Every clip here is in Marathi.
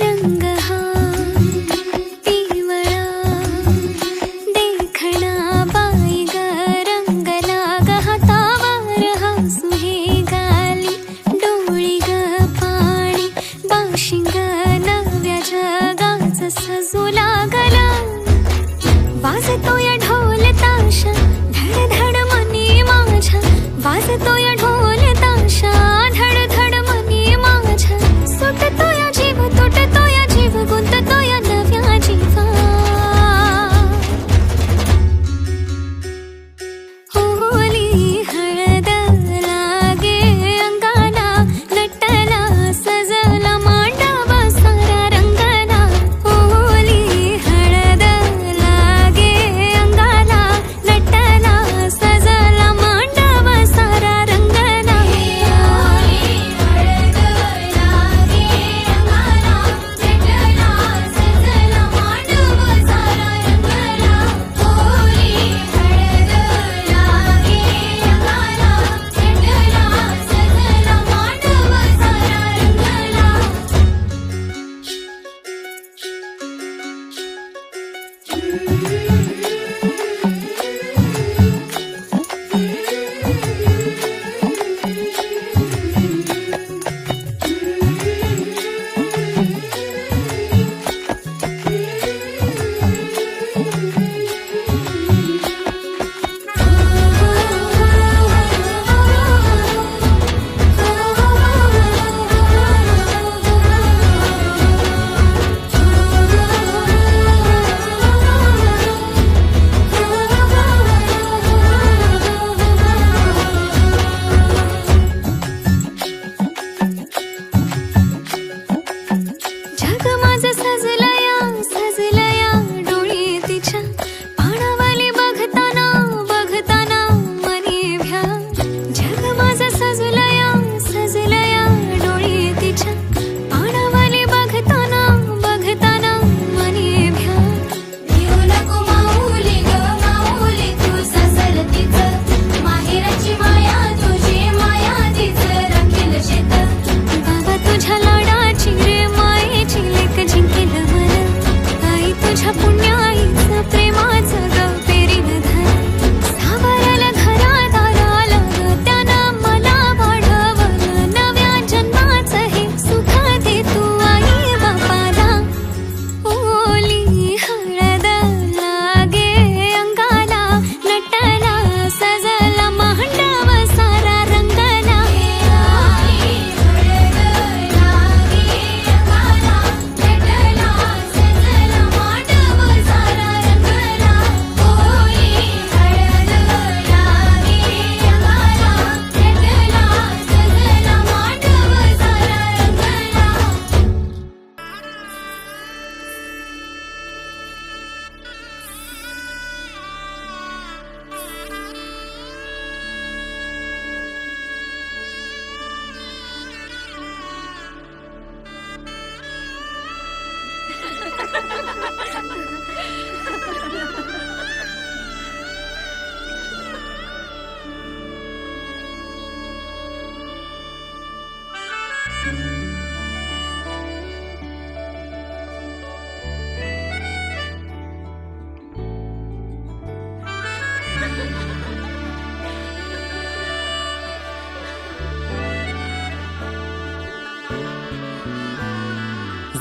रंग हा पिवळा देखणा बाई ग रंगला ग हातावर हसू हे गाली डोळी ग पाणी बाशिंग नव्या जगाच सजू लागला वाजतोय ढोल ताशा धड धड मनी माझ्या वाजतोय ढोल ताशा धड धड मनी माझ्या सुटतोय जीव तुटतोय जीव गुंततोय नव्या जीवा होली हळद लागे अंगाला नटला सजला मांडव सारा रंगला होली हळद लागे अंगाला नटला सजला मांडव सारा रंगला होली हळद लागे अंगाला नटला सजला मांडव सारा रंगला होली हळद लागे अंगाला नटला सजला मांडव जग माझं सजलया डोळी तिच्या पाणावाली बघताना बघताना मनी भ्या जग माझं सजलया डोळी तिच्या पाणावाली बघताना बघताना मनी भ्या येऊ नको माऊली ग माऊली तू सजल तिचं माहेराची माया तुझी माया तिचं राखील शेत बाबा तुझ्या लाडाची रे मायेची लेक जिंकेल मन आई तुझ्या पुण्याईचं प्रेमाचं ग पेरीन धन सावरलं घरात आला त्यानं मला वाढवलं नव्या जन्माचं हे सुख दे तू आई बापाला होली हळद लागे अंगाला नटला सजला मांडव सारा रंगला हळद लागे अंगाला नटला सजला मांडव सारा रंगला होली हळद लागे अंगाला नटला सजला मांडव सारा रंगला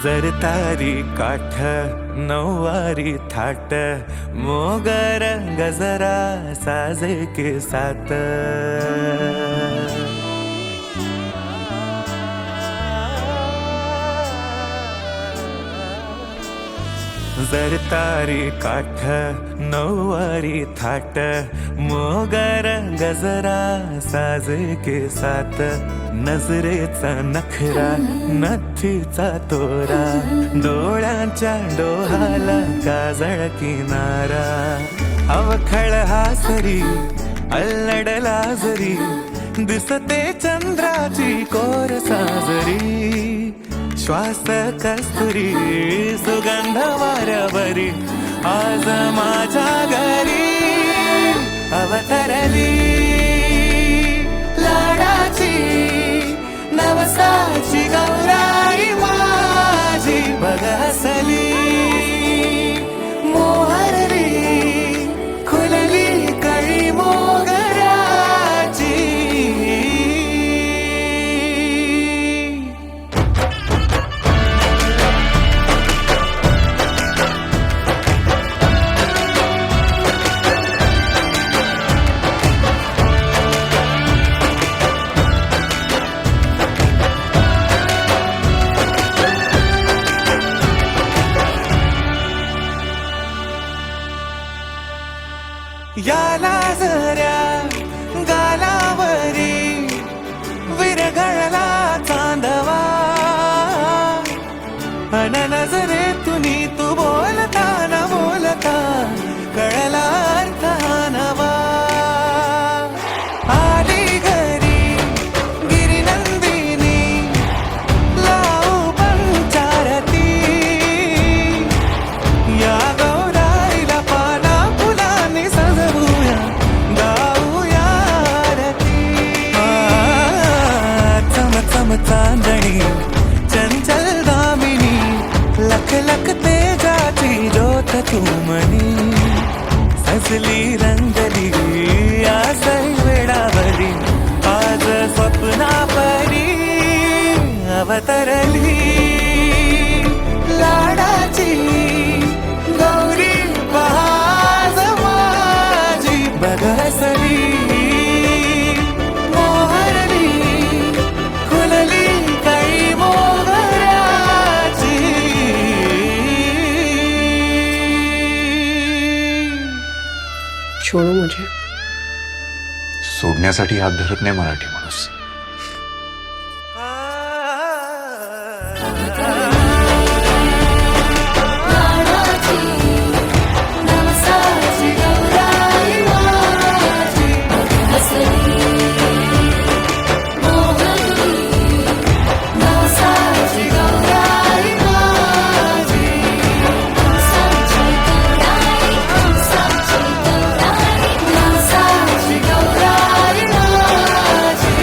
जरतारी काठ नऊवारी थाट मोगर गजरा साजे के साथ जरतारी काठ नऊवारी थाट मोगर गजरा साजे के साथ नजरेचा नखरा नथीचा तोरा डोळ्यांच्या डोहाला काजळ किनारा अवखळ हासरी अल्लडला जरी दिसते चंद्राची कोर साजरी श्वास कस्तुरी सुगंध वाऱ्यावरी आज माझ्या घरी अवतरली लाडाची नवसाची गौराई माझी अन नजरेतुनी तू बोलता न बोलता कळला अर्थ हा नवा आली घरी गिरिनंदिनी लावू पंचारती या गौराईला पाना फुलांनी सजवूया गाऊया आरती चम चम चांदणी चंचल दामिनी लख लख तेजाची ज्योत तू मनी सजली रंगली आसई वेडावली आज स्वप्ना परी अवतरली लाडाची गौरी पहाज माझी बगसली मोहरली खुलली काही मोगऱ्याची छोड़ो मुझे. सोडण्यासाठी हात धरत नाही मराठी माणूस. लाडाची नवसाची गौराई माझी हसली मोहरली नवसाची गौराई माझी नवसाची गौराई नवसाची गौराई नवसाची गौराई माझी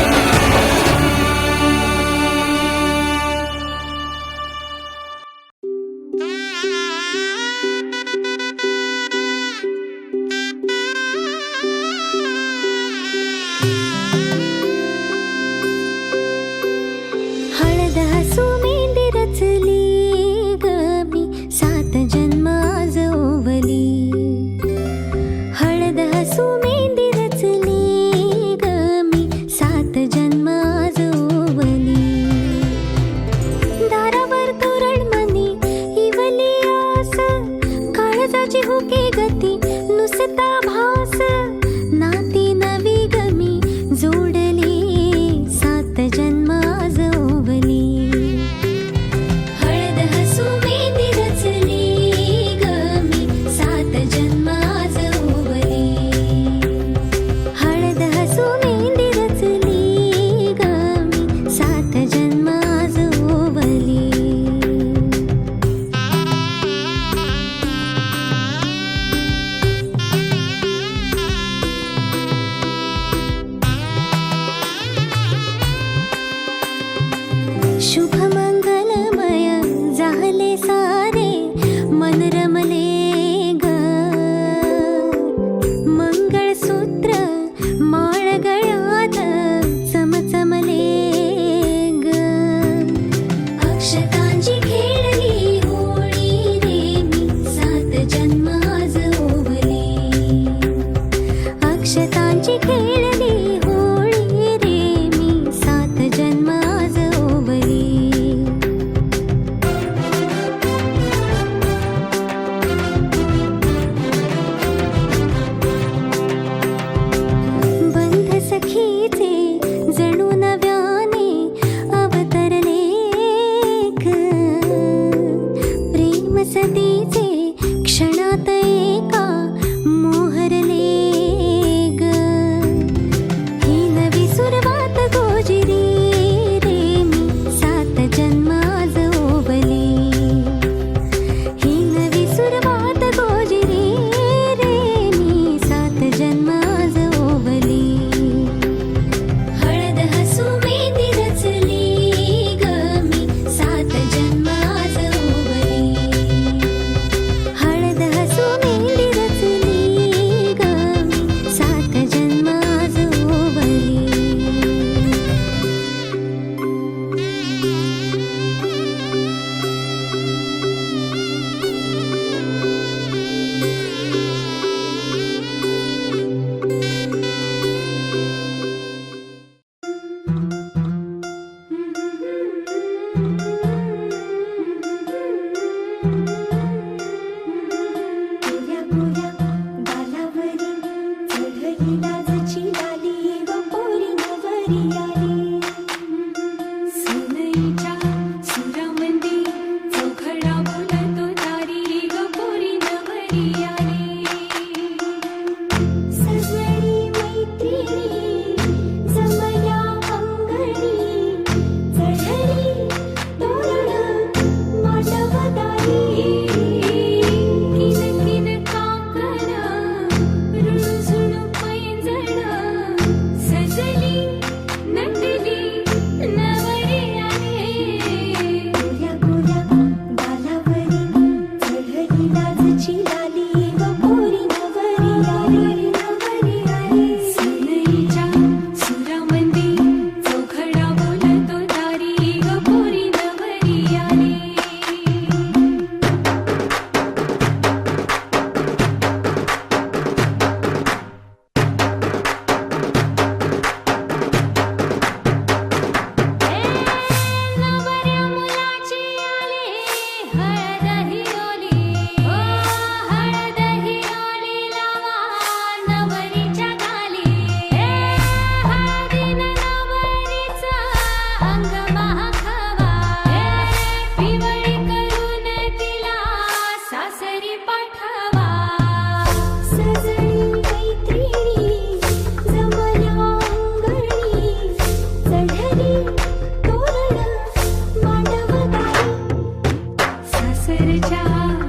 वरच्या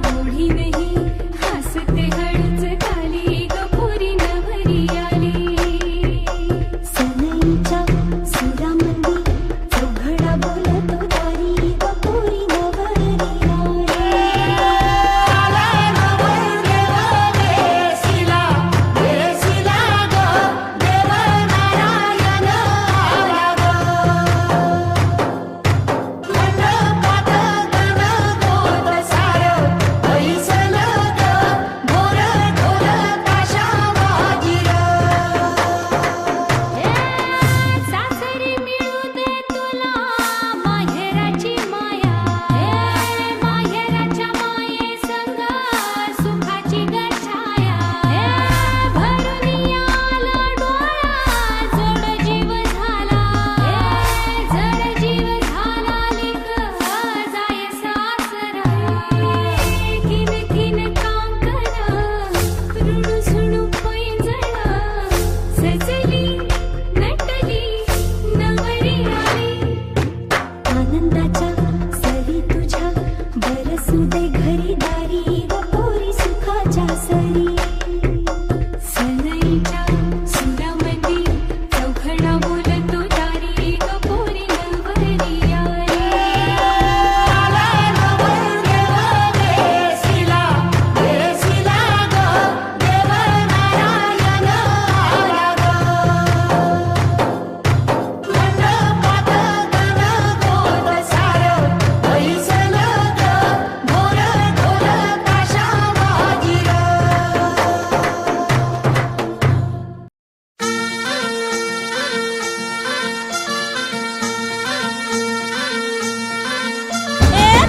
ओढीनही हसते हळूच खाली गपोरी नवरी आली सनईच्या सुरामंदी चौघडा बोलतो दारी गपोरी नवरी सासरी मिळू दे तुला माहेराची माया माहेराच्या माये संग सुखाची गछाया भरून आला डोळा जड जीव झाला लिक जाय सासरा किन किन कांकण ऋणू झुणू पैंजण सजली नटली नवरी आली आनंदाच्या सरी तुझ्या बरसू दे घरी दारी गपोरी सुखाच्या सरी सनईच्या सुरामंदी चौघडा बोलतो दारी गपोरी नवरी आली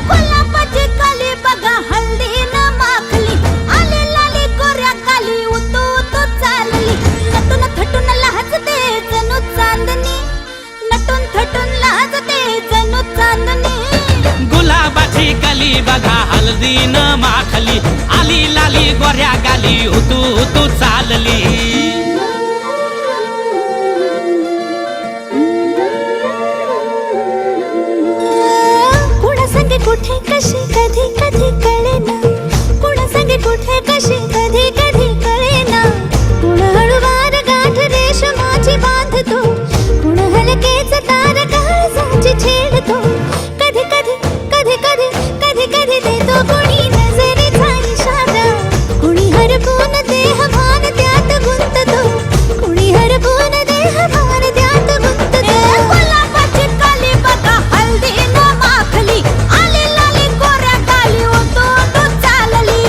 गुलाबाची कली बघा हल्दी न माखली आली लाली गोऱ्या काली उतू उतू चालली नटून थटून लाजते जणू चांदणी नटून थटून लाजते जणू चांदणी गुलाबाची कली बघा हळदी न माखली आली लाली गोऱ्या गाली उतू उतू चालली कुणा संगे कुठे कशी कधी कधी कळेना कुणा संगे कुठे कशी कधी कधी कळेना कुण हळूवार गाठ रेशमाची बांधतो कुण हलकेच तार काळजाची छेडतो कधी कधी कधी कधी कधी कधी देतो कुणी नजरेचा इशारा कुणी हरपून देह भान त्यात गुंततो कुणी हरपून देह भान त्यात गुंततो गुलाबाची काली बघा हल्दी न माखली आली लाली गोऱ्या काली उतू उतू चालली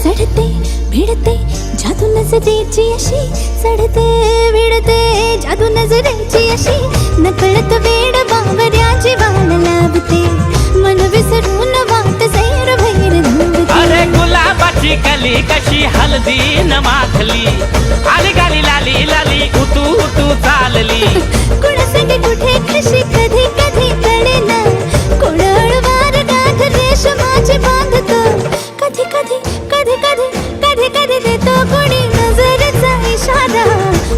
चढते भिडते जादू नजरेची अशी चढते भिडते जादू नजरेची अशी नकळत वेड बावऱ्याची वाण लाभते मन विसरून वाट सैर भैर धावते अरे गुलाबाची कली कशी हळदी न माखली आली गाली लाली लाली उतू उतू चालली कुणासाठी कुठे कशी कधी कधी कळेना कोण हळवार गाठ रेशमाची बांधतो कधी कधी कधी कधी कधी कधी देतो कोणी नजरेचा इशारा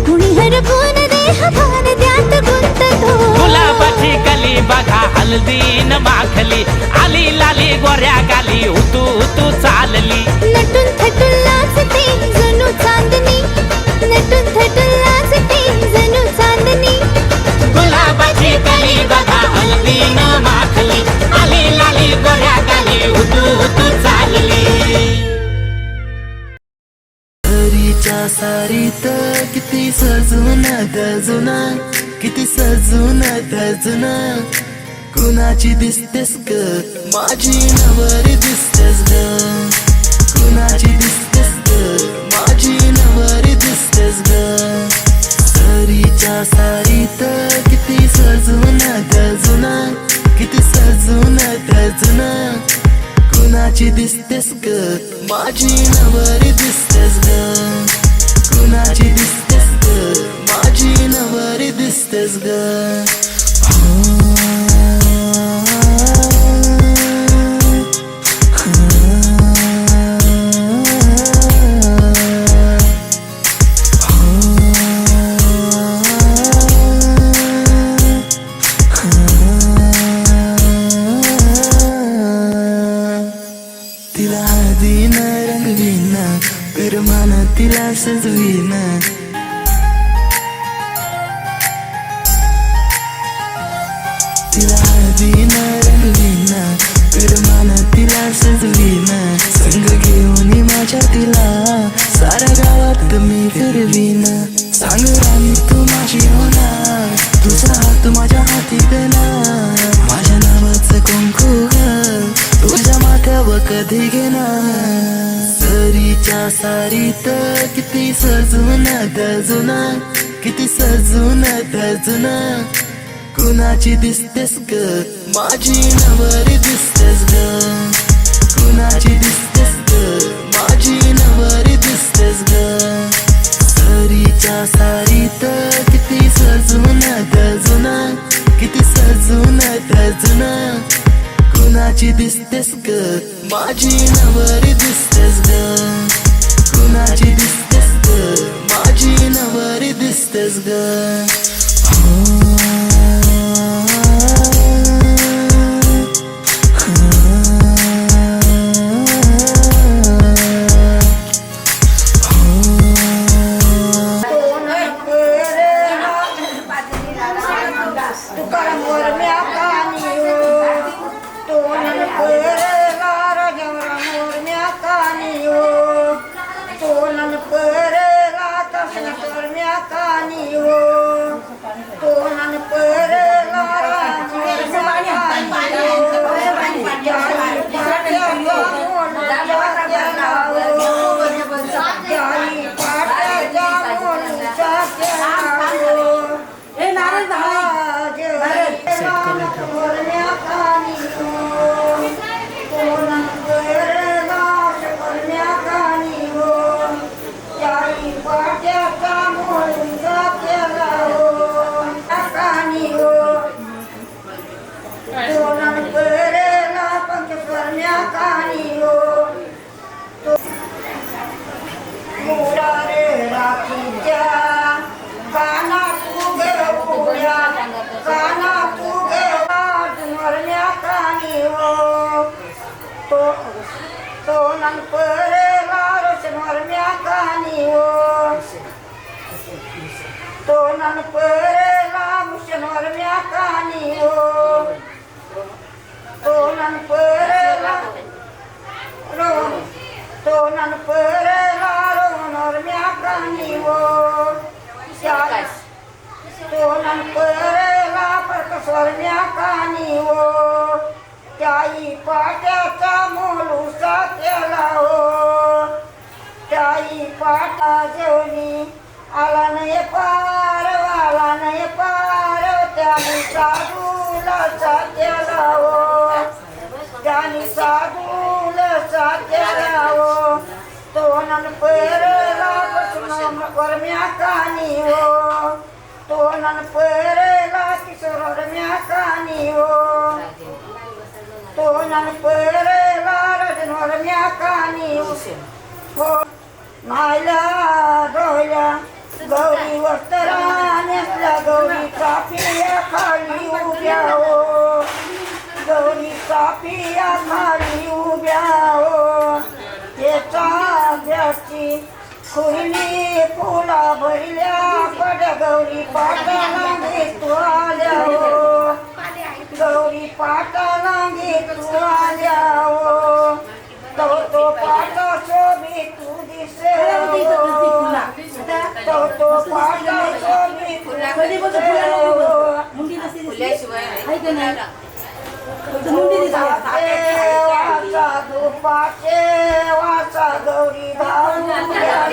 कुणी हरपून देह भान त्यात गुंततो गुलाबाची कली बघा हळदी न माखली आली लाली गोऱ्या गाली उतू उतू चालली नटून थटून लाजते जणू चांदणी नटून थटून लाजते जणू चांदणी गुलाबाची कली बघा हळदी न माखली आली लाली गोऱ्या गाली उतू उतू चालली सरीच्या सारीत किती सजून गजुना किती सजून गजुना कुणाची दिसतेस ग माझी नवरी दिसतेस ग कुणाची दिसतेस ग माझी नवरी दिसतेस ग सरीच्या सारीत किती सजून गजुना किती सजून गजुना कुणाची दिसतेस ग माझी नवरी दिसतेस ग कुणाची दिसतेस ग माझी नवरी नवरी दिसतेस ग तिला हळदीन रंगवीन पिरमान तिला सजवीन तिला हळदीन रंगवीन पिरमान तिला सजवीन संग घेऊन माझ्या तिला साऱ्या गावात मी फिरवीन सांग राणी तू माझी होणार तुझा हात माझ्या हाती देणार माझ्या नावाचं कुंकू ग तुझ्या माथ्यावर कधी घेणार सरीच्या सारीत किती सजून दजून किती सजून दजून कुणाची दिसतेस ग माझी नवरी दिसतेस ग कुणाची दिसतेस ग माझी नवरी दिसतेस ग सरीच्या सारीत किती सजून दजून किती सजून दजून कुणाची दिसतेस ग माझी नवरी दिसतेस ग कुणाची दिसतेस ग माझी नवरी दिसतेस ग त्याई पाट्याचा मोलूसा केला हो त्याई पाटा जेवणी आला नाही पार वाला नाही पार त्याने साधूला केला हो त्याने साधूला केला हो तो नन पेरला बसून वर्म्या कानी हो तो नन पेरला किशोर म्या कानी हो तो नन पेरला रजनोर म्या कानी हो नायला डोया गौरी वस्त्रा नेसल्या गौरी चापिया खाली उभ्या हो गौरी चापिया खाली उभ्या हो त्याची खुर्ली फुला भरल्या पड्या गौरी पाटाला घेतू आल्या हो गौरी पाटाला घेतू आल्या हो तो पाटा शोभी तू दिसे तो पाटा शोभी वाचा दुपाचे वाचा गौरी गौरी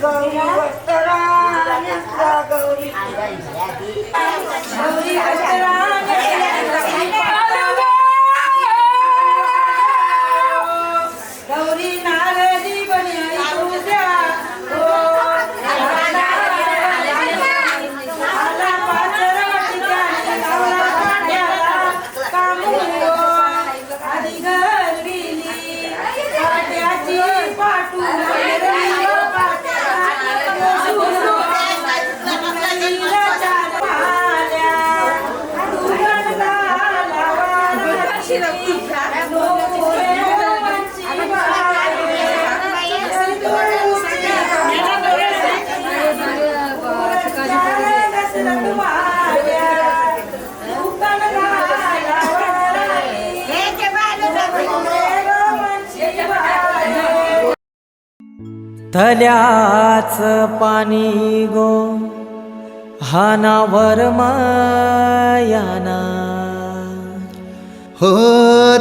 गौरी वस्त्रा गौरी गौरी नारदी बनी तुझ्या आला पाचरवटीच्या लावला काट्याला कामून आधी घर गेली काट्याची पाटू तल्याच पाणी गो हानावर मायाना हो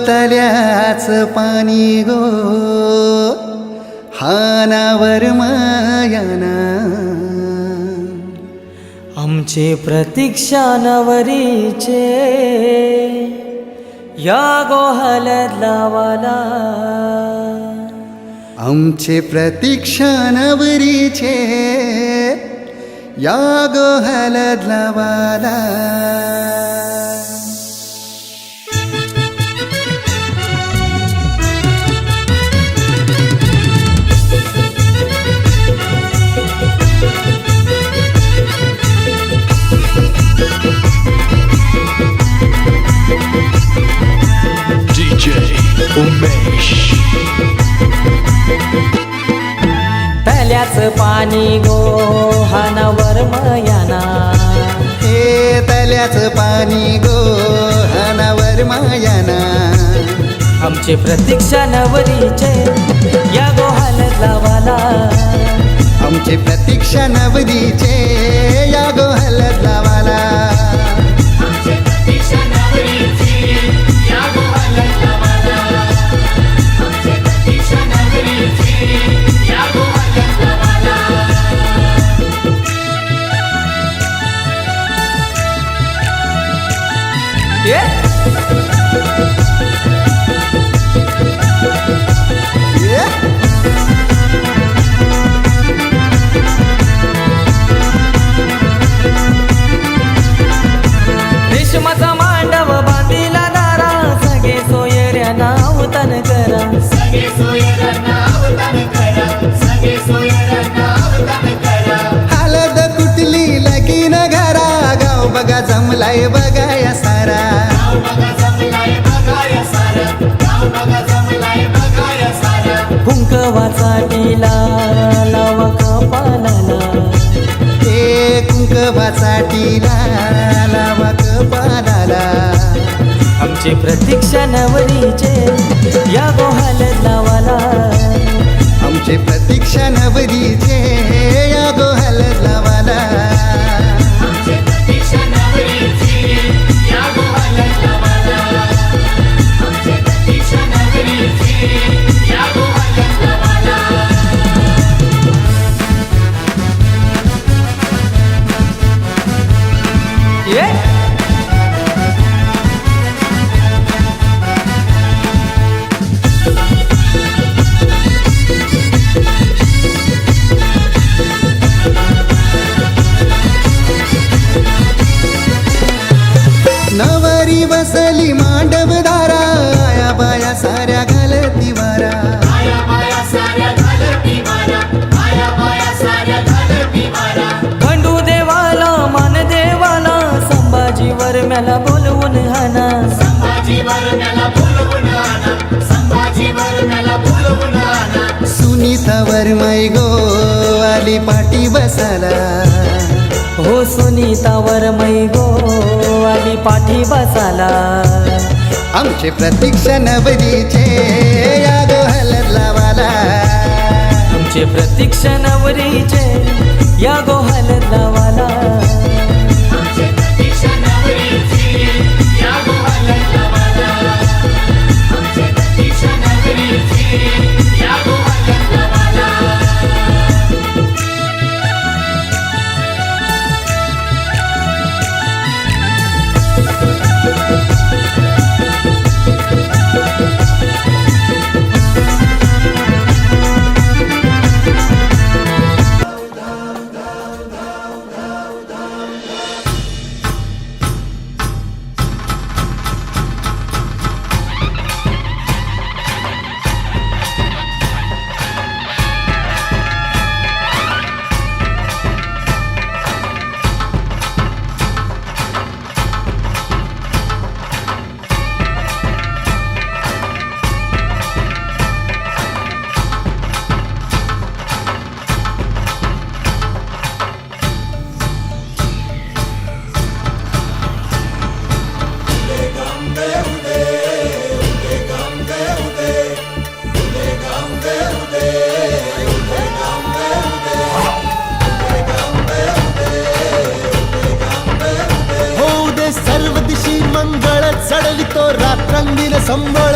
तल्याच पाणी गो हानावर मायाना आमचे प्रतीक्षा नवरीचे या गो हलद लावाला आमचे प्रतीक्षा नवरीचे या गो हलद लावाला DJ उमेश तल्याच पाणी गो हानावर मायाना हे तल्याच पाणी गो हानावर मायाना आमचे प्रतीक्षा नवरीचे या गो हलद लावाला आमचे प्रतीक्षा नवरीचे या गो हलद लावाला रेशमाचा मांडव बांधिला दारा सगळे सोयऱ्या नाव तन करा हलद कुटली लगीन घरा गाव बघा जमलाय बघाया सारा कुंकवाचा टिला लावा कपालाला हे कुंकवाचा टिला लावा कपालाला आमचे प्रतीक्षा नवरीचे या गो हलद लावाला आमचे प्रतीक्षा नवरीचे या गो हलद लावाला नवरी बसली मांडव दारा आया बाया साऱ्या घालती वारा खंडू देवाला मान देवाला संभाजीवर मला बोलवून हाना सुनीतावर मै गो आली पाठी बसाला हो सुनीतावर मै गो आली पाठी बसाला आमचे प्रतीक्षा नवरीचे या गो हलद लावाला आमचे प्रतीक्षा नवरीचे या गो हलद लावाला रंगीन संबळ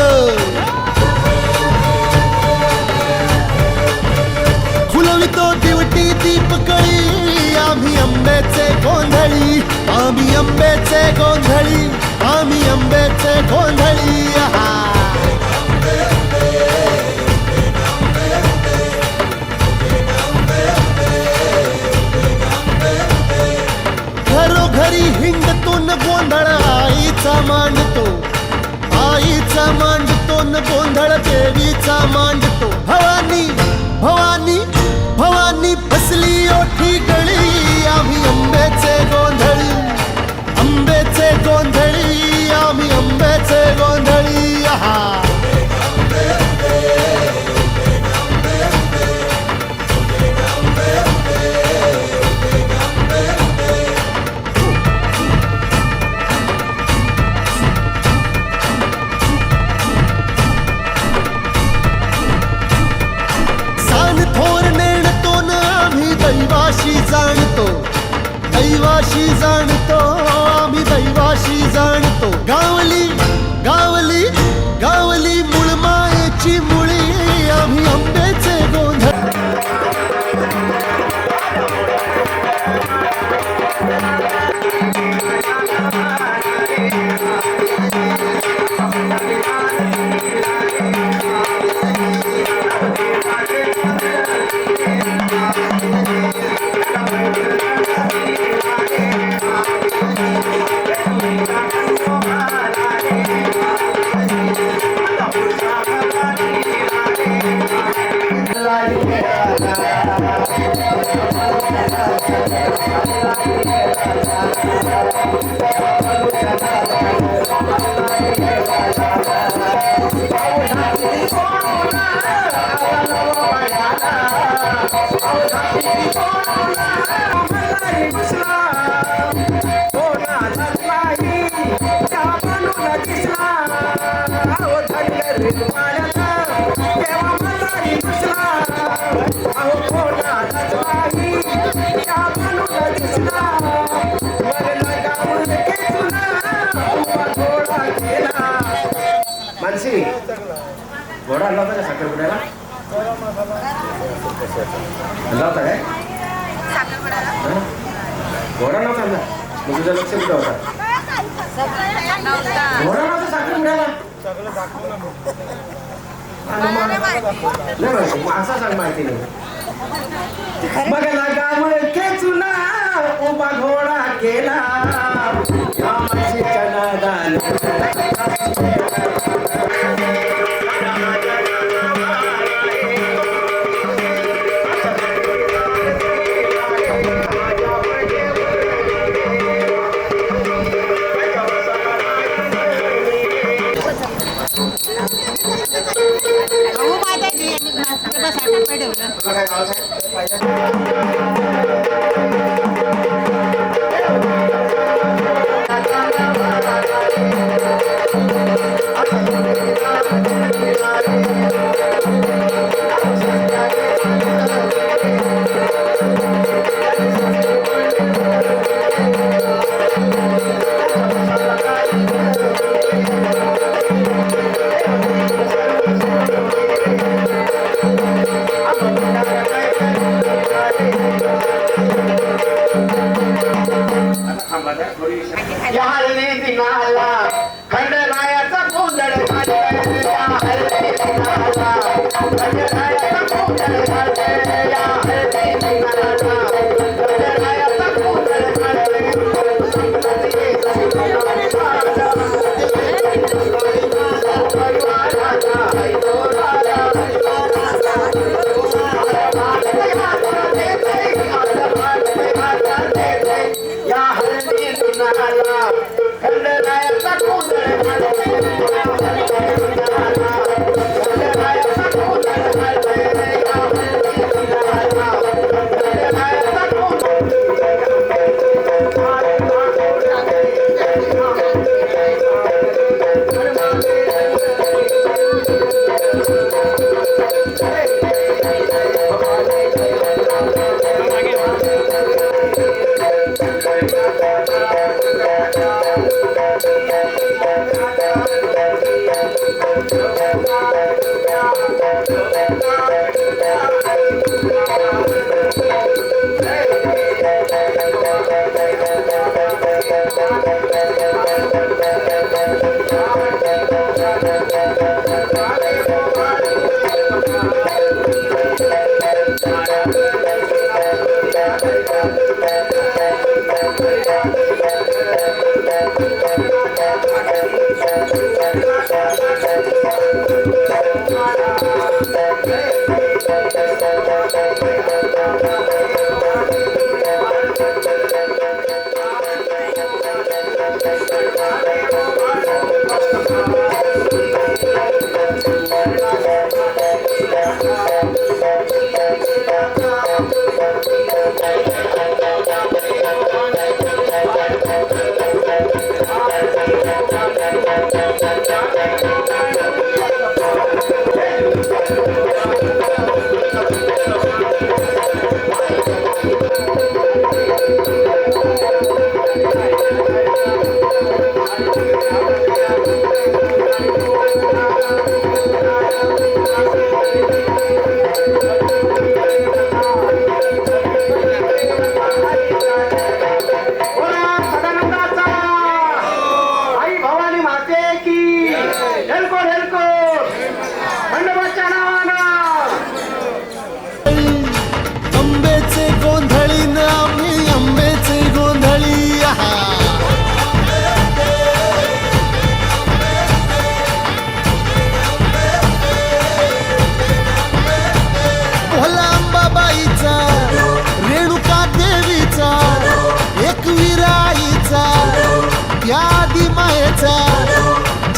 फुलवितो दिवटी दीपकळी आम्ही आंब्याचे गोंधळी आम्ही आंब्याचे गोंधळी आम्ही आंब्याचे गोंधळी घरोघरी हिंडतो न गोंधळ आईचा मांडतो आईचा मांडतो न गोंधळ देवीचा मांडतो भवानी भवानी भवानी फसली ओठी गळी आम्ही आंब्याचे गोंधळी आंब्याचे गोंधळी आम्ही आंब्याचे गोंधळी आहा दैवाशी जाणतो दैवाशी जाणतो आम्ही दैवाशी जाणतो गावली गावली गावली मूळ मायेची मुळी आम्ही आंब्याचे गोंधळ मानसी घोडा आणला होता का साखरपुड्याला आणला होता काय घोडा नव्हता आणला मग तुझं लक्ष कुठं होता घोडा नव्हता साखरपुड्याला नाही माहिती असा सांग माहिती नाही बघायला गाव खेचून उभा घोडा केला मानसीच्या नादाने खंडरायाचा गोंधळ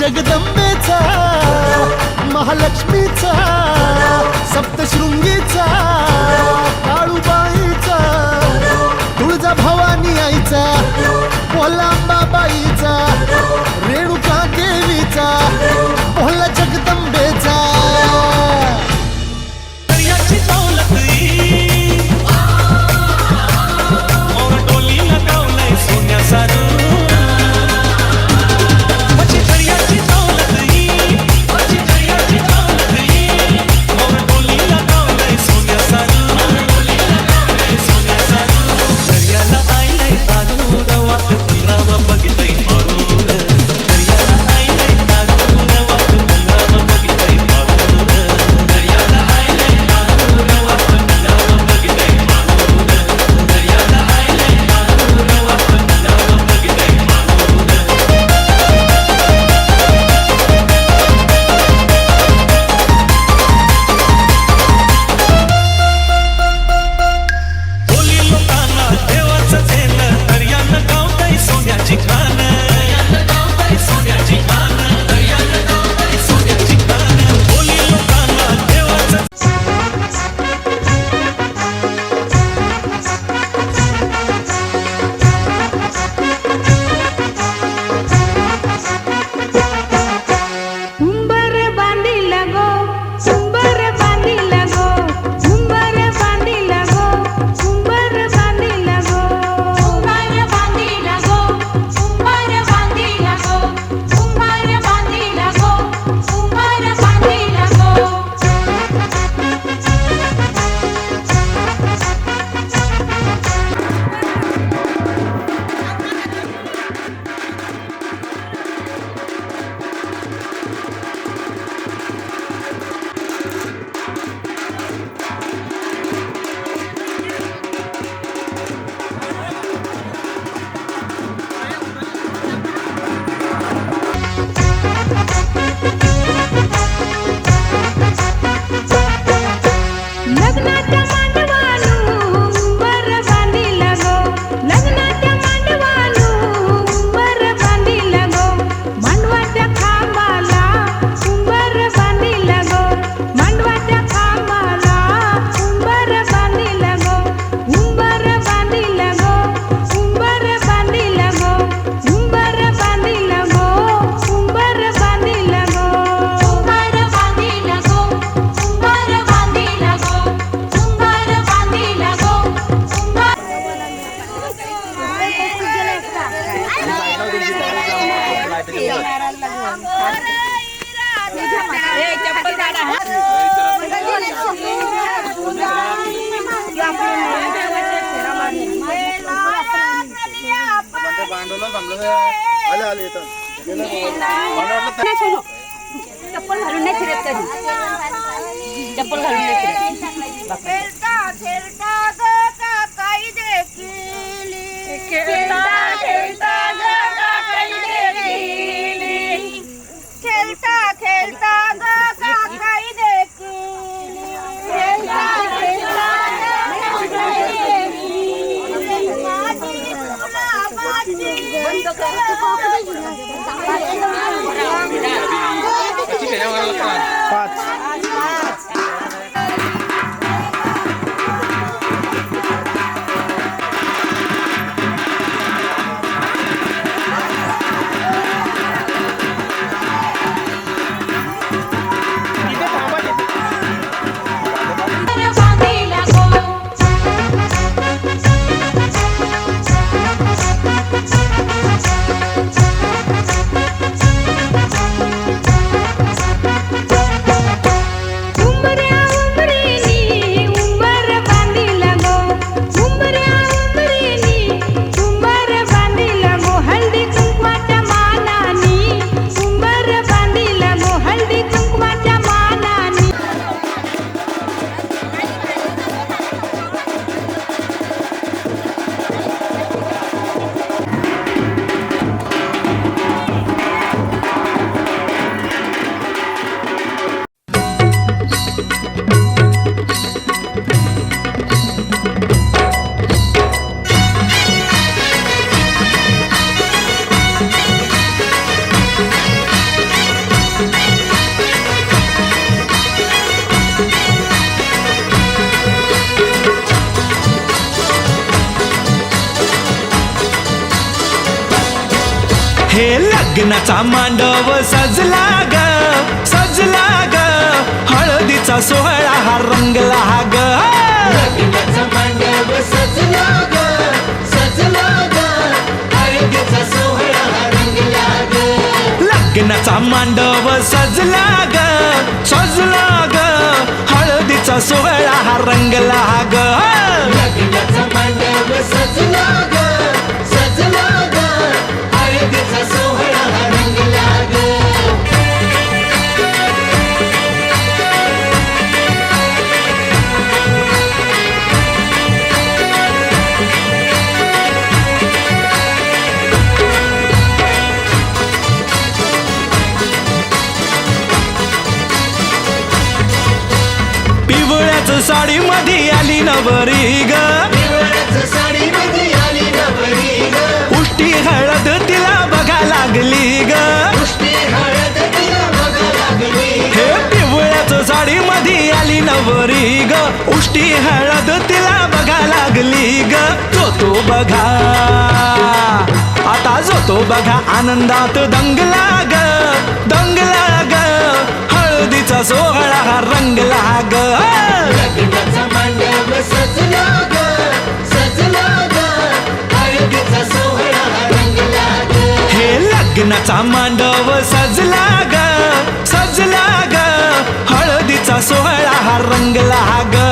जगदंबेचा महालक्ष्मीचा सप्तशृंगीचा काळूबाईचा तुळजा भवानी आईचा कोलांबाबाईचा रेणुका देवीचा भोला जगदंबेचा दर्याची दौलत डोली लगावलंय सोन्यासारं चप्पल घालून नाही फिरत कधी चप्पल घालून नाही फिरत खेळता खेळता ग काकाई देखीली खेळता खेळता ग काकाई देखीली खेळता खेळता ग काकाई देखीली खेळता खेळता ग काकाई देखीली माझी गुलाबाची बंद कर हे लग्नाचा मांडव सजला ग सजला ग हळदीचा सोहळा हा रंगला ग लग्नाचा मांडव सजला ग सजला ग हळदीचा सोहळा हा रंगला ग लग्नाचा मांडव सजला ग सजला ग हळदीचा सोहळा हा रंगला ग लग्नाचा मांडव सजला ग सजला ग हळदीचा सोहळा हा रंगला ग पिवळ्याच साडी मध्ये आली नवरी ग साडी मध्ये आली नवरी ग उष्टी हळद तिला बघा लागली ग पुष्टी हळद तिला बघा लागली हे पिवळ्याच साडी मध्ये आली नवरी ग उष्टी हळद तिला बघा लागली ग तो बघा आता जो तो बघा आनंदात दंगला ग दंगला ग हळदीचा सोहळा हा रंगला ग लग्नाचा मांडव सजला ग सजला ग हळदीचा सोहळा हा रंगला ग हे लग्नाचा मांडव सजला ग सजला ग हळदीचा सोहळा हा रंगला ग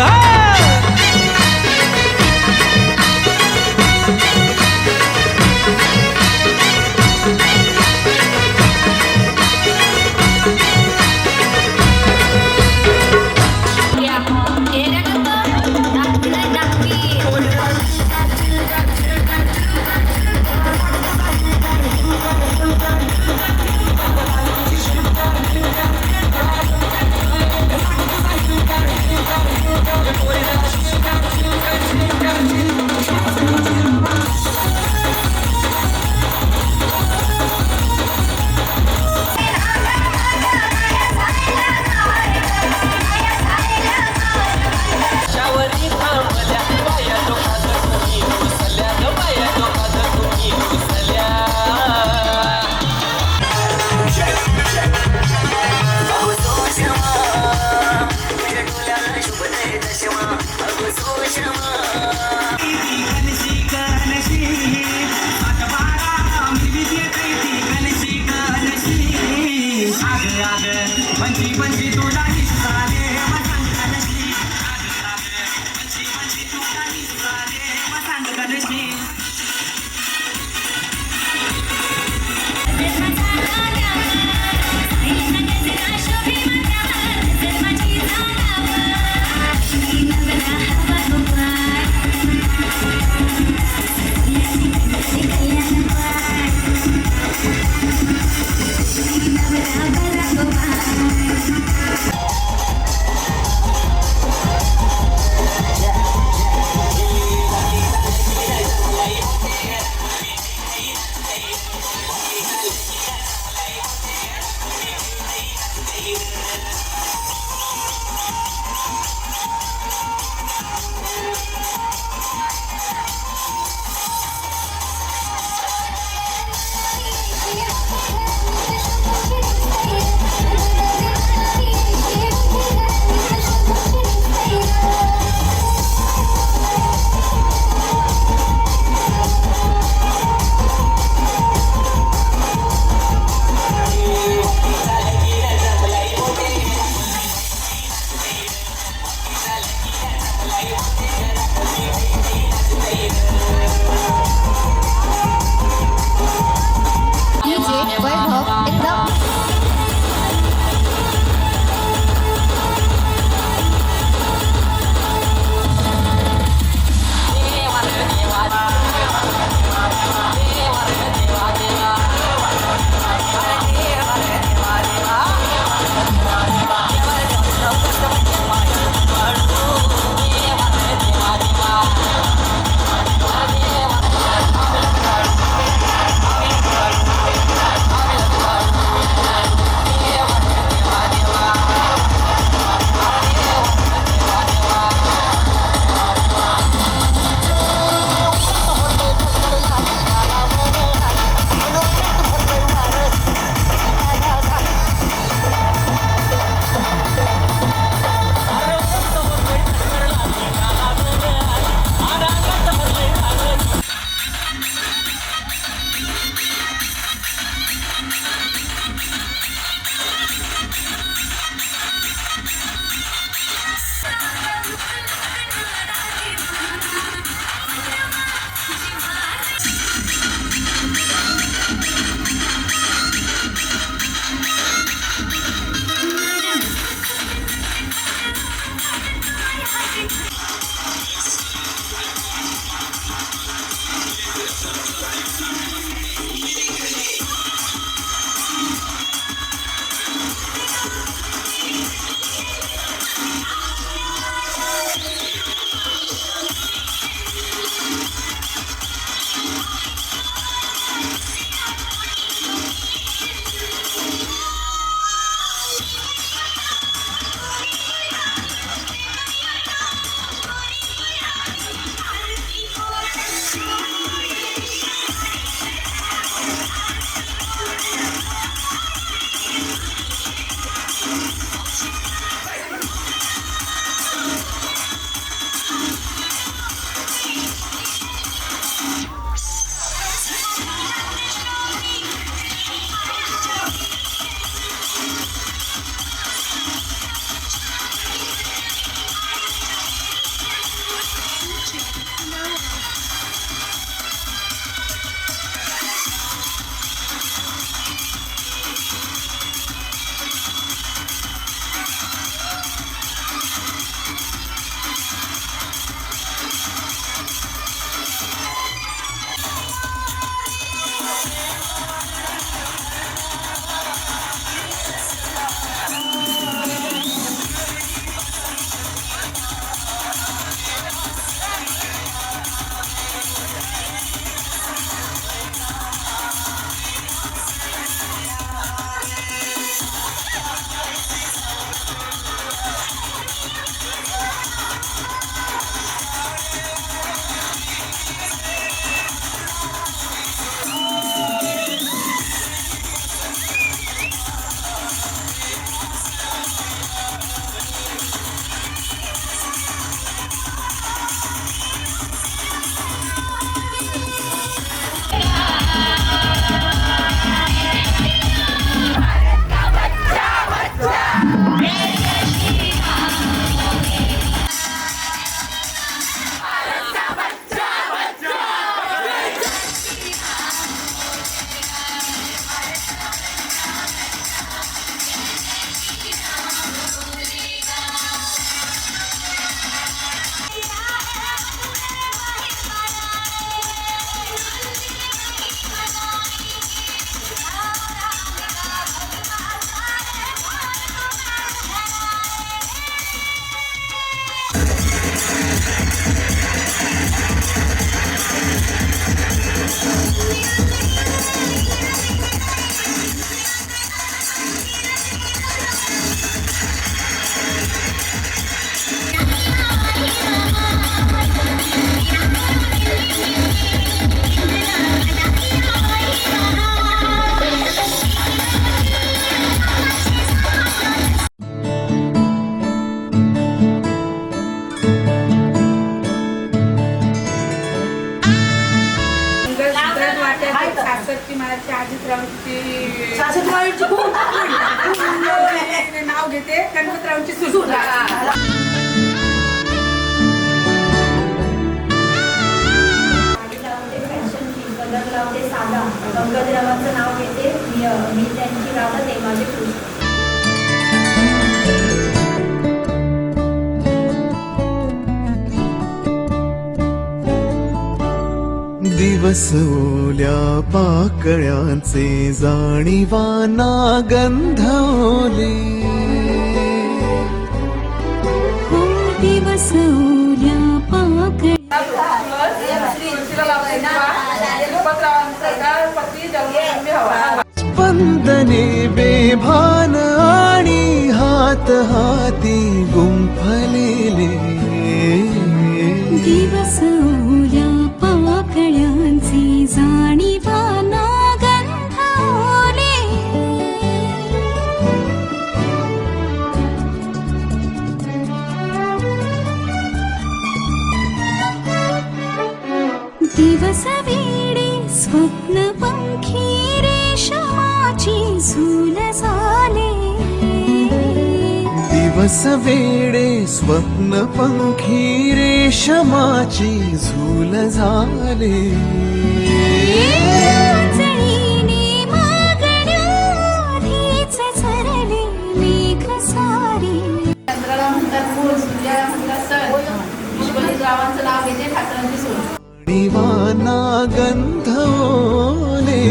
सासरची माझ्या शाजीतरावची सासरवाडीची नाव घेते गणपतरावची सून कलर लावते साधा गंगाधररावांचं नाव घेते मी त्यांची राधा ते माझे कृष्ण दिवस ओल्या पाकळ्यांचे जाणीवाना गंधवले दिवस ओल्या पाकळ्या स्पंदने बेभान आणि हात हाती गुंफलेले दिवस ओल्या पाकळ्यांचे जाणीवाना गंधवले दिवस वेडे स्वप्न पंखी रेशमाची झूल झाले दिवस वेडे स्वप्न पंखी रेशमाची झूल झाले जळीने मागण्या आधीच झरले मेघ सारे चंद्राला म्हणतात मूळ सूर्याला म्हणतात सण विश्वजितरावांचं नाव घेते ठाकरांची सून निवाना गंधवले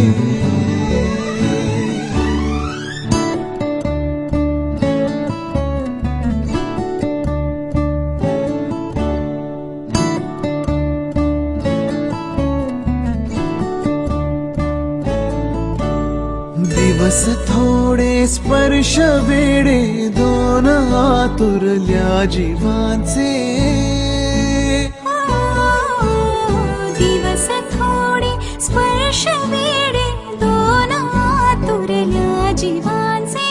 दिवस थोडे स्पर्श वेडे दोन आतुरल्या जीवांचे दिवस थोडे स्पर्श वेडे दोन आतुरल्या जीवांचे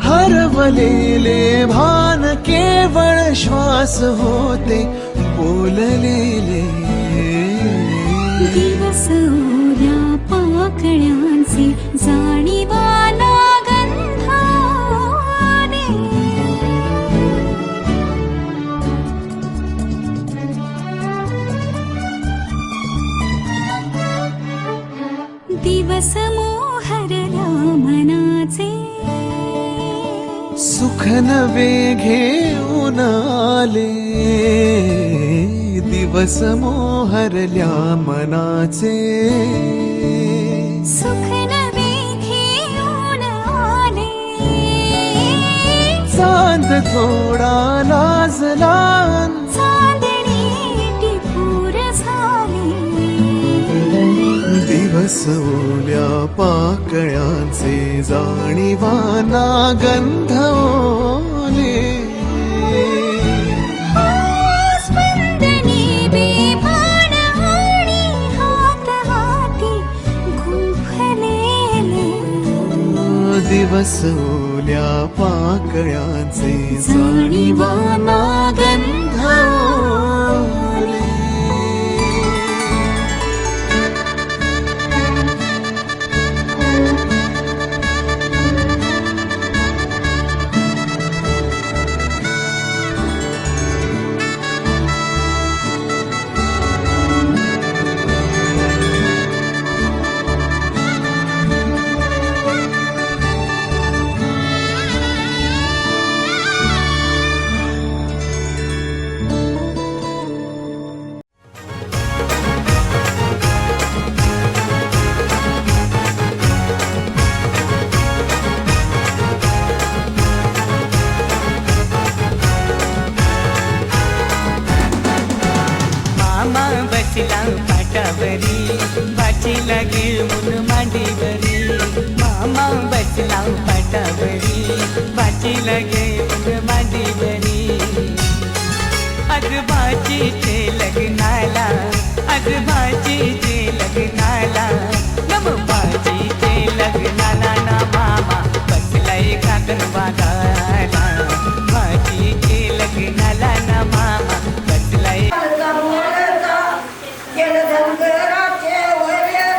हरवलेले भान केवळ श्वास होते बोललेले दिवस ओल्या पाकळ्यांचे जाणीवाना गंधवले दिवस मोहरला मनाचे सुख नवे घेऊन आले दिवस मोहरल्या मनाचे सुख नवे घेऊन आले चांद थोडा लाजला चांदणी टिपूर झाले दिवस ओल्या पाकळ्यांचे जाणीवाना गंधवले स्पंदने बेभान आणि हात हाती गुंफलेले दिवस ओल्या पाकळ्यांचे जाणीवाना गंधवले बसला पाटावरी वाची लागे मुन मांडीवरी मामा बसला पाटावरी वाची लागे मुन मांडीवरी आज भाजीचे लग्नाला आज भाजीचे लग्नाला नम भाजीचे लग्नाला ना मामा बसलाय काकण बागाला भाजीचे लग्नाला ना मामा बसलाय केलं धनगराचे वरे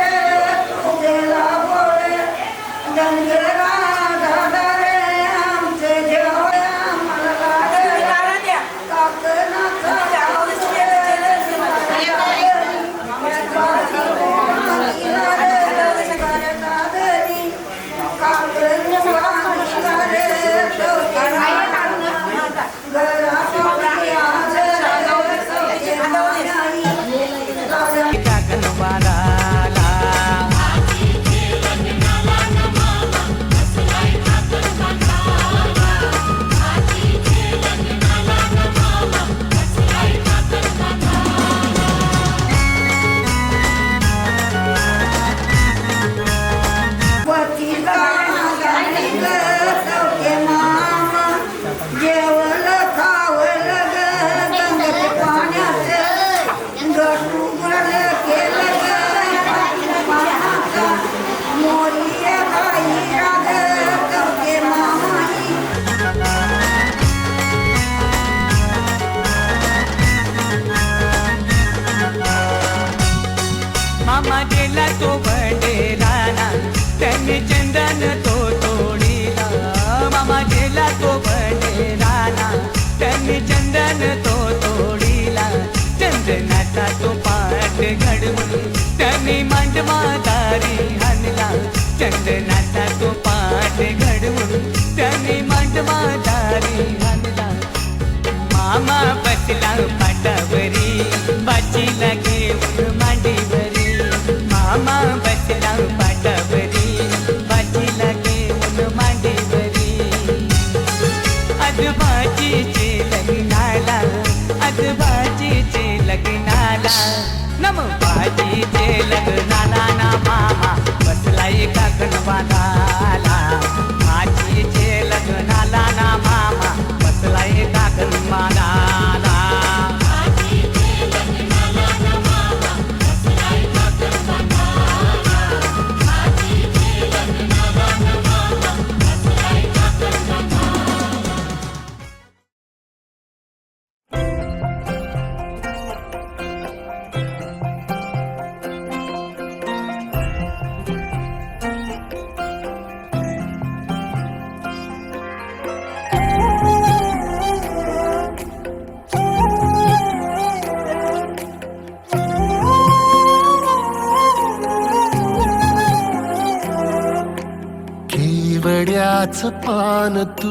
केवड्याच पान तू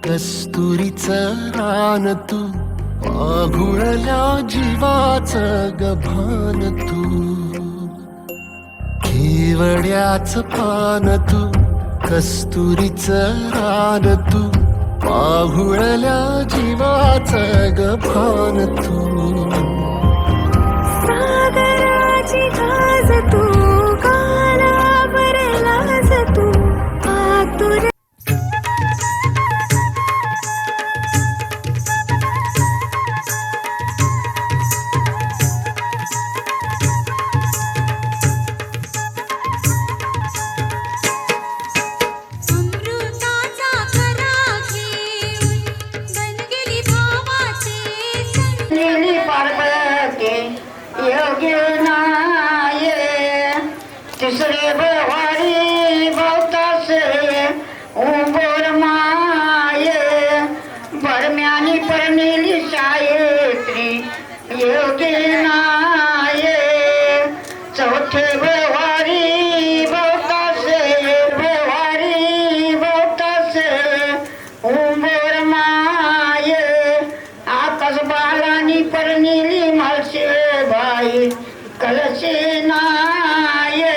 कस्तुरीच रान तू आघुळल्या जीवाच गभान तू केवड्याच पान तू कस्तुरीच रान तू आघुळल्या जीवाच गभान तू सागराची गाज तू गालावर लाज तू आतुर अमृताचा खरा घेऊन बनगेली भावाचे नीली पार्वती योगी नाये तिसरे बवारी बहुतासे उंबोर माये बरम्यानी परनेली सायत्री योगी नाये चौथे बवारी बहुतासे उंबोर माये आकाश बालानी परनेली मालशे बाई कलशे नाये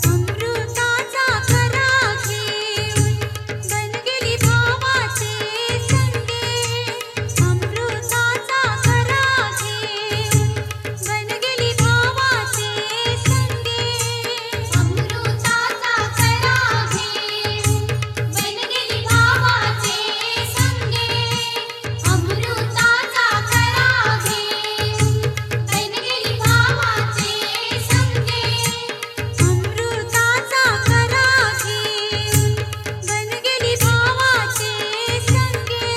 अमृताचा खरा घेऊन बनगेली भावाचे संगे अमृताचा खरा घेऊन बनगेली भावाचे संगे अमृताचा खरा घेऊन बनगेली भावाचे संगे अमृताचा खरा घेऊन बनगेली भावाचे संगे अमृताचा खरा घेऊन बनगेली भावाचे संगे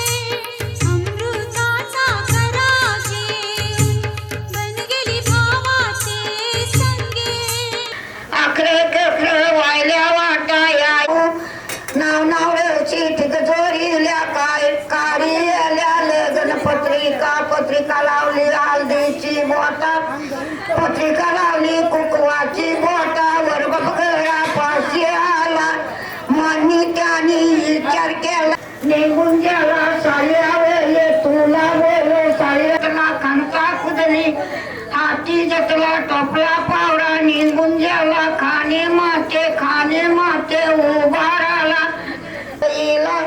अमृताचा खरा घेऊन बनगेली भावाचे संगे आखरे कखरे वायल्या वाटाया नाव नावळची ठिक जोरील्या काय कारी आल्या लग्न पत्रिका लावली हळदीची बोटा पत्रिका लावली कुकवाची बोटा वर बघरा पाशी आला मनी त्याने विचार केला निघून गेला साल्या वेळे तुला बोलो साल्याला खणका कुदली हाती जतला टोपला पावडा निघून गेला खाणे माते उभा राहिला इला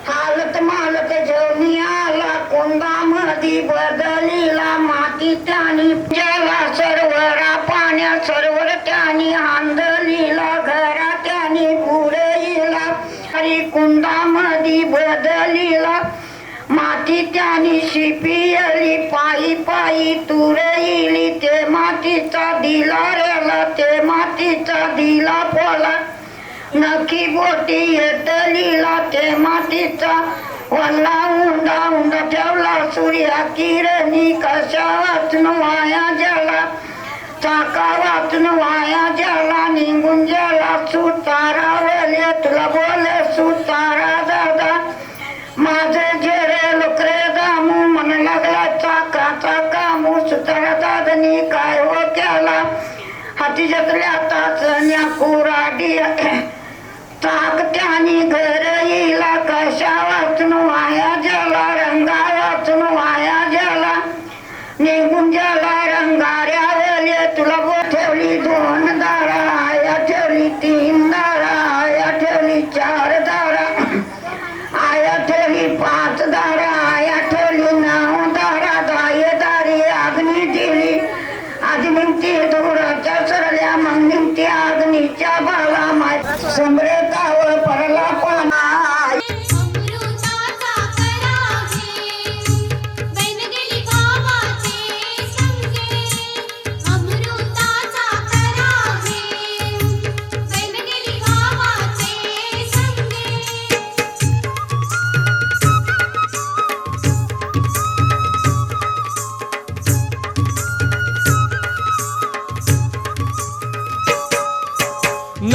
हालत मालत जेवणी आला कोंडामधी बदलीला माती त्यानी गेला सरवरा पाण्यात सरवर त्यानी हांदलीला घरा त्यानी पुढे येला हरी कुंडामधी बदलीला माती त्यानी शिपियली पायी तूर येली ते मातीचा दिला रेला ते मातीचा दिला पोला नखी बोटी येतलीला ते मातीचा वल्ला उंडा ठेवला सूर्या किरणी कशा वाचून वाया गेला चाका वाचून वाया गेला निघून गेला सुतारा वेले तुला बोले सुतारा दादा माझे झेरे लोकरे दामू मन लागला चाकाचा कामू सुतारा दादनी काय हो केला हाती जतल्या ताचण्या कुराडी ताक त्यानी घर येला कशा वाचून वाया गेला रंगा वाचून वाया गेला निघून गेला रंगाऱ्या वेळे तुला ठेवली 2 दारा आया ठेवली 3 दारा आया ठेवली 4 दारा आया ठेवली 5 दारा आया ठेवली 9 दारा दारी अग्नी दिली अग्निंती दूराच्या सरल्या मग निमती अग्नीच्या बाला माय समृतावर पडला पाना अमृताचा खरा घेऊन बनगेली भावाचे संगे अमृताचा खरा घेऊन बनगेली भावाचे संगे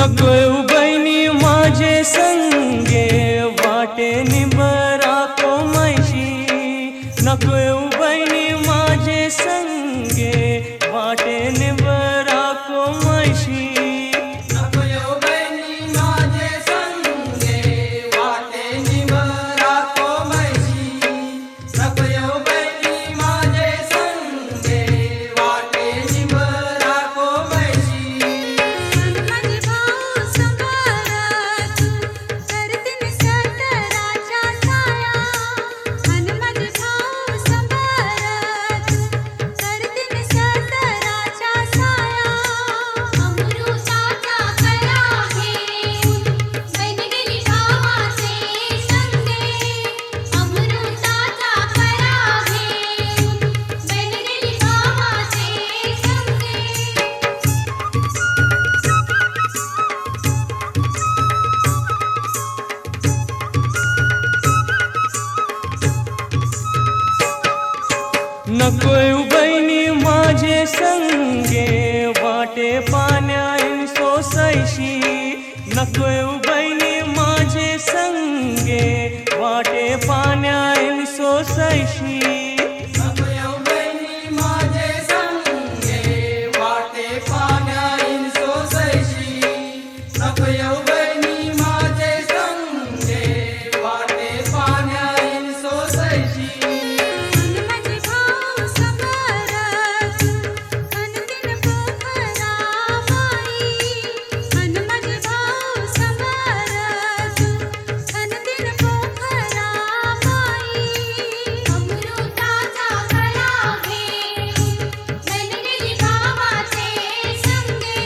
नकोय बहिणी माझे संगे वाटे निबरा कोमशी नकोय बहिणी माझे संगे वाटे निबरा कोमशी नकोय बहिणी माझे संगे वाटे निबरा कोमशी नकोय बहिणी माझे संगे वाटे निबरा कोमशी माझे भाऊ संभारा तू करतीन सतराच्या साया आणि माझे भाऊ संभारा तू करतीन सतराच्या साया अमृताचा करा घेऊन बहीण गेली भावाचे संगे अमृताचा करा घेऊन बहीण गेली भावाचे संगे नकोय बहिणी माझे संगे वाटे पाण्यान सोसैशी नकोय बहिणी माझे संगे वाटे पाण्यान सोसैशी नकोय बहिणी माझे संगे वाटे पाण्यान सोसैशी नकोय बहिणी माझे संगे वाटे पाण्यान सोसैशी माझे भाऊ संभारा तू आणतीन पोखरा बाई आणि माझे भाऊ संभारा तू आणतीन पोखरा बाई अमृताचा करा घेऊन बहीण गेली भावाचे संगे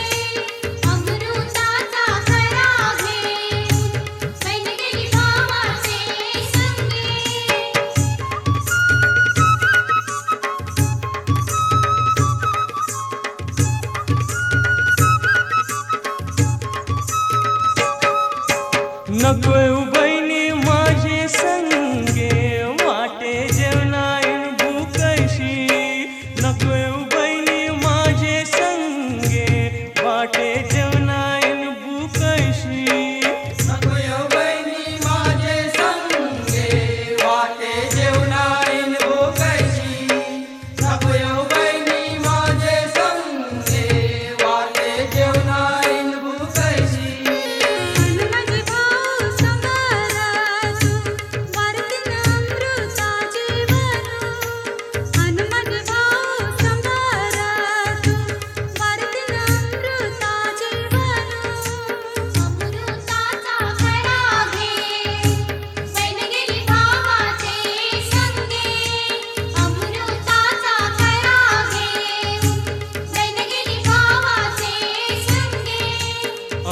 अमृताचा करा घेऊन बहीण गेली भावाचे संगे नकोय बहिणी माझे संगे वाटे जेवणायन भूकशी नकोय बहिणी माझे संगे वाटे जेवणायन भूकशी नकोय बहिणी माझे संगे वाटे जेवणायन भूकशी नकोय बहिणी माझे संगे वाटे जेवणायन भूकशी आणि माझे भाऊ संभारा तू वारतीन अमृताचे वरू आणि माझे भाऊ संभारा तू वारतीन अमृताचे वरू अमृताचा करा घेऊन बहीण गेली भावाचे संगे अमृताचा करा घेऊन बहीण गेली भावाचे संगे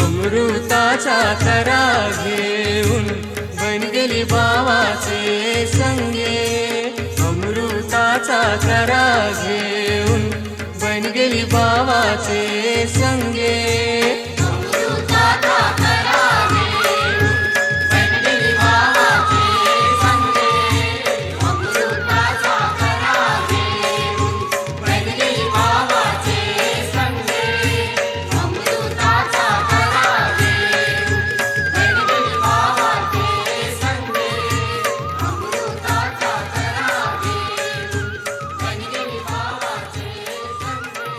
अमृताचा करा घेऊन बहीण गेली भावाचे संगे अमृताचा करा घेऊन बहीण गेली भावाचे संगे अमृताचा करा घेऊन बहीण गेली भावाचे संगे अमृताचा करा घेऊन बहीण गेली भावाचे संगे अमृताचा करा घेऊन बहीण गेली भावाचे संगे अमृताचा करा घेऊन बहीण गेली भावाचे संगे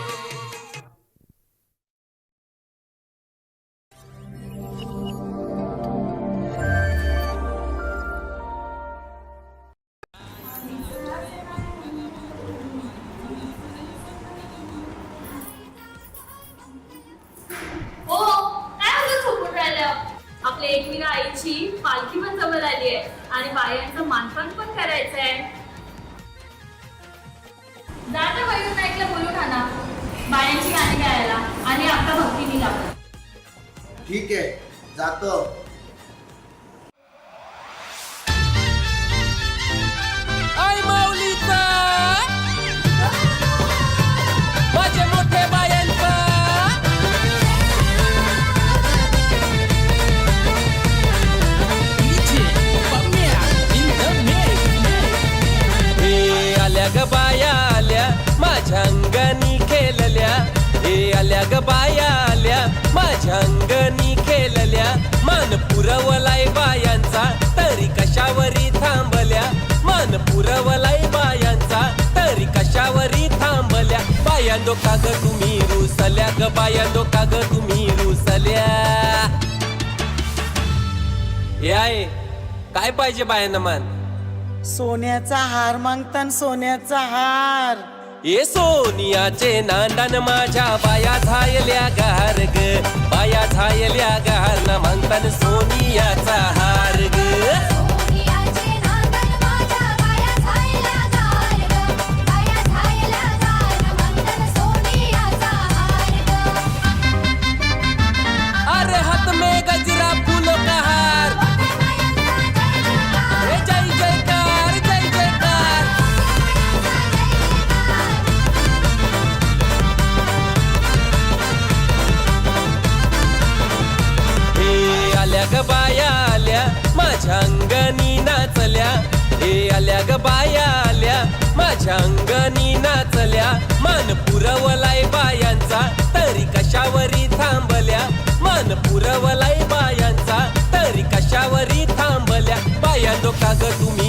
हो काय होतं झोपून राहिलं आपल्या एकविरा आईची पालखी पण जवळ आली आहे आणि बायांचं मानपान पण करायचं आहे जाता वैरून ऐकलं बोलून आणा बायांची गाणी गायला आणि आपला भक्तीनी लावला ठीक आहे जातो आई माऊलीचा माझे मोठे बायांचा हे आल्या ग बाया आल्या माझ्या अंगणी खेळल्या हे आल्या ग बाया आल्या माझ्या अंगणी पुरवलाय बायांचा तरी कशावरी थांबल्या मन पुरवलाय बायांचा तरी कशावरी थांबल्या बायांदो का ग तुम्ही रुसल्या ग बायांदो का ग तुम्ही रुसल्या याय काय पाहिजे बायांना मान सोन्याचा हार मागतान सोन्याचा हार ए सोनियाचे नांदन माझ्या बाया झायल्या गार ग बाया झायल्या गार ना मागतान सोनियाचा हार ग सोनियाचे नांदन माझ्या बाया झायल्या गार ग बाया झायल्या गार मंगल सोनियाचा हार ग अरे हाथ में गजरा फूलों का हार ए जय जयकार जय जयकार हे आल्या ग बाया आल्या माझ्या अंगणी नाचल्या हे आल्या ग बाया आल्या माझ्या अंगणी नाचल्या मान पुरवलाय बायांचा तरी कशावरी थांबल्या मन पुरवलाय बायांचा तरी कशावरी थांबल्या बायांदो का ग तुम्ही